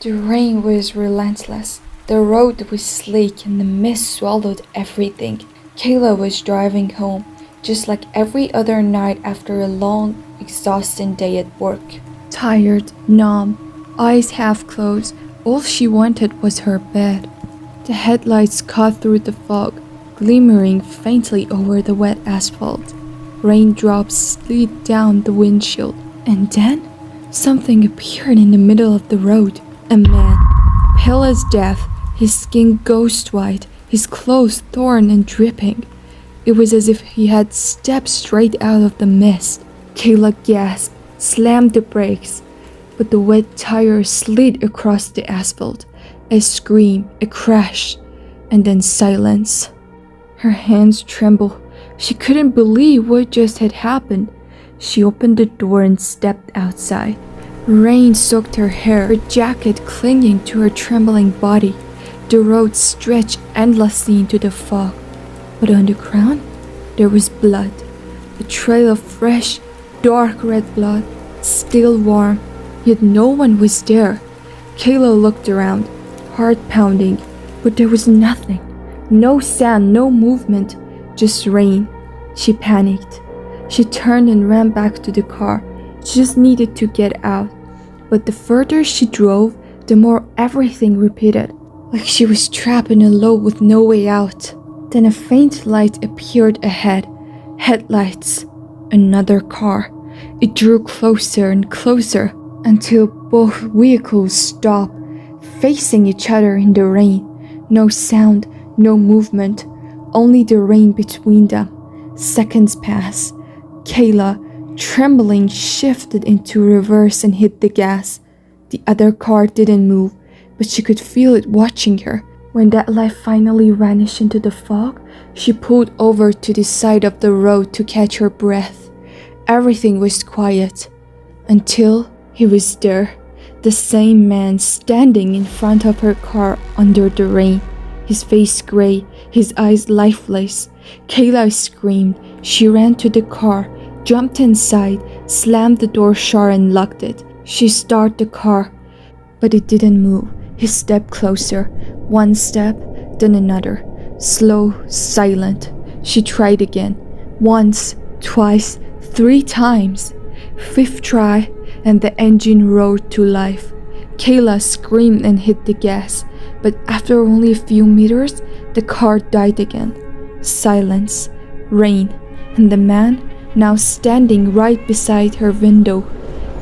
The rain was relentless. The road was sleek and the mist swallowed everything. Kayla was driving home, just like every other night after a long, exhausting day at work. Tired, numb, eyes half closed, all she wanted was her bed. The headlights cut through the fog, glimmering faintly over the wet asphalt. Raindrops slid down the windshield, and then something appeared in the middle of the road. A man, pale as death, his skin ghost white, his clothes torn and dripping. It was as if he had stepped straight out of the mist. Kayla gasped, slammed the brakes, but the wet tire slid across the asphalt. A scream, a crash, and then silence. Her hands trembled. She couldn't believe what just had happened. She opened the door and stepped outside. Rain soaked her hair, her jacket clinging to her trembling body. The road stretched endlessly into the fog. But on the ground, there was blood. A trail of fresh, dark red blood, still warm, yet no one was there. Kayla looked around, heart pounding, but there was nothing. No sound, no movement, just rain. She panicked. She turned and ran back to the car. She just needed to get out. But the further she drove, the more everything repeated, like she was trapped in a loop with no way out. Then a faint light appeared ahead. Headlights. Another car. It drew closer and closer until both vehicles stopped, facing each other in the rain. No sound, no movement, only the rain between them. Seconds passed. Kayla, trembling, shifted into reverse and hit the gas. The other car didn't move, but she could feel it watching her. When that light finally vanished into the fog, she pulled over to the side of the road to catch her breath. Everything was quiet until he was there, the same man standing in front of her car under the rain, his face gray, his eyes lifeless. Kayla screamed. She ran to the car, jumped inside, slammed the door shut and locked it. She started the car, but it didn't move. He stepped closer, one step, then another. Slow, silent. She tried again. Once, twice, 3 times. 5th try, and the engine roared to life. Kayla screamed and hit the gas, but after only a few meters, the car died again. Silence, rain, and the man now standing right beside her window.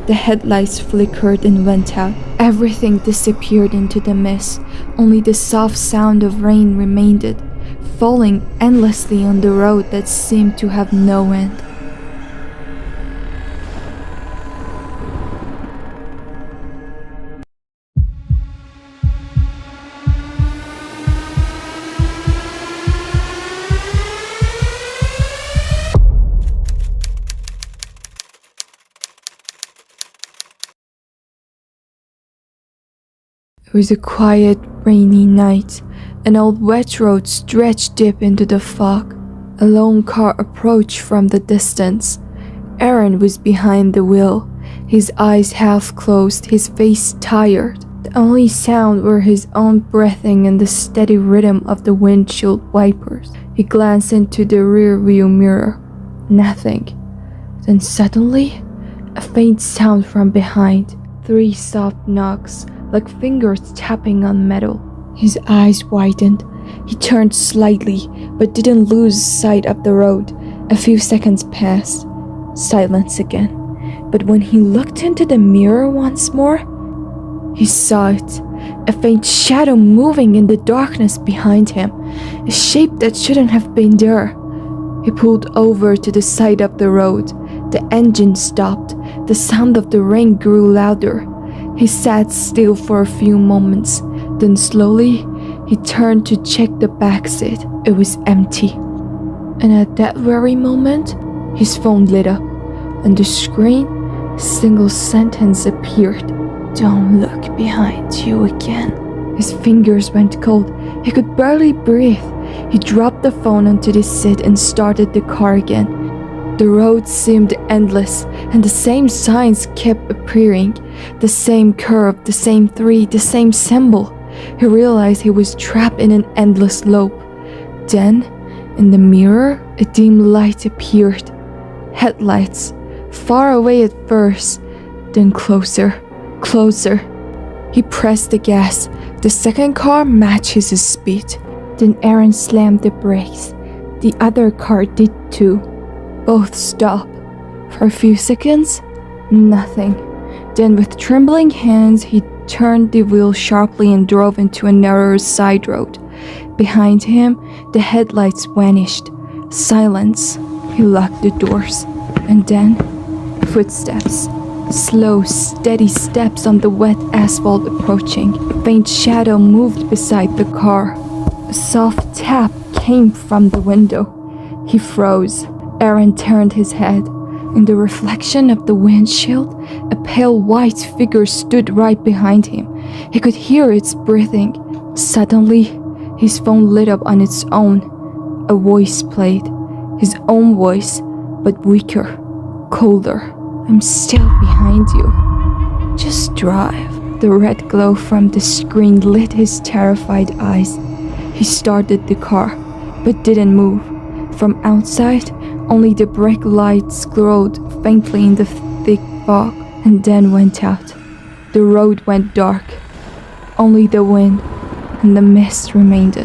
The headlights flickered and went out. Everything disappeared into the mist. Only the soft sound of rain remained, falling endlessly on the road that seemed to have no end. It was a quiet, rainy night. An old wet road stretched deep into the fog. A lone car approached from the distance. Aaron was behind the wheel, his eyes half closed, his face tired. The only sound were his own breathing and the steady rhythm of the windshield wipers. He glanced into the rearview mirror. Nothing. Then suddenly, a faint sound from behind. 3 soft knocks, like fingers tapping on metal. His eyes widened. He turned slightly, but didn't lose sight of the road. A few seconds passed. Silence again. But when he looked into the mirror once more, he saw it. A faint shadow moving in the darkness behind him. A shape that shouldn't have been there. He pulled over to the side of the road. The engine stopped. The sound of the rain grew louder. He sat still for a few moments. Then slowly, he turned to check the back seat. It was empty. And at that very moment, his phone lit up. On the screen, a single sentence appeared. "Don't look behind you again." His fingers went cold. He could barely breathe. He dropped the phone onto the seat and started the car again. The road seemed endless, and the same signs kept appearing. The same curve, the same tree, the same symbol. He realized he was trapped in an endless loop. Then, in the mirror, a dim light appeared. Headlights, far away at first, then closer, closer. He pressed the gas. The second car matched his speed. Then Aaron slammed the brakes. The other car did too. Both stopped. For a few seconds, nothing. Then with trembling hands, he turned the wheel sharply and drove into a narrower side road. Behind him, the headlights vanished. Silence. He locked the doors. And then, footsteps. Slow, steady steps on the wet asphalt approaching. A faint shadow moved beside the car. A soft tap came from the window. He froze. Aaron turned his head. In the reflection of the windshield, a pale white figure stood right behind him. He could hear its breathing. Suddenly, his phone lit up on its own. A voice played. His own voice, but weaker, colder. "I'm still behind you. Just drive." The red glow from the screen lit his terrified eyes. He started the car, but didn't move. From outside, only the brake lights glowed faintly in the thick fog, and then went out. The road went dark. Only the wind and the mist remained.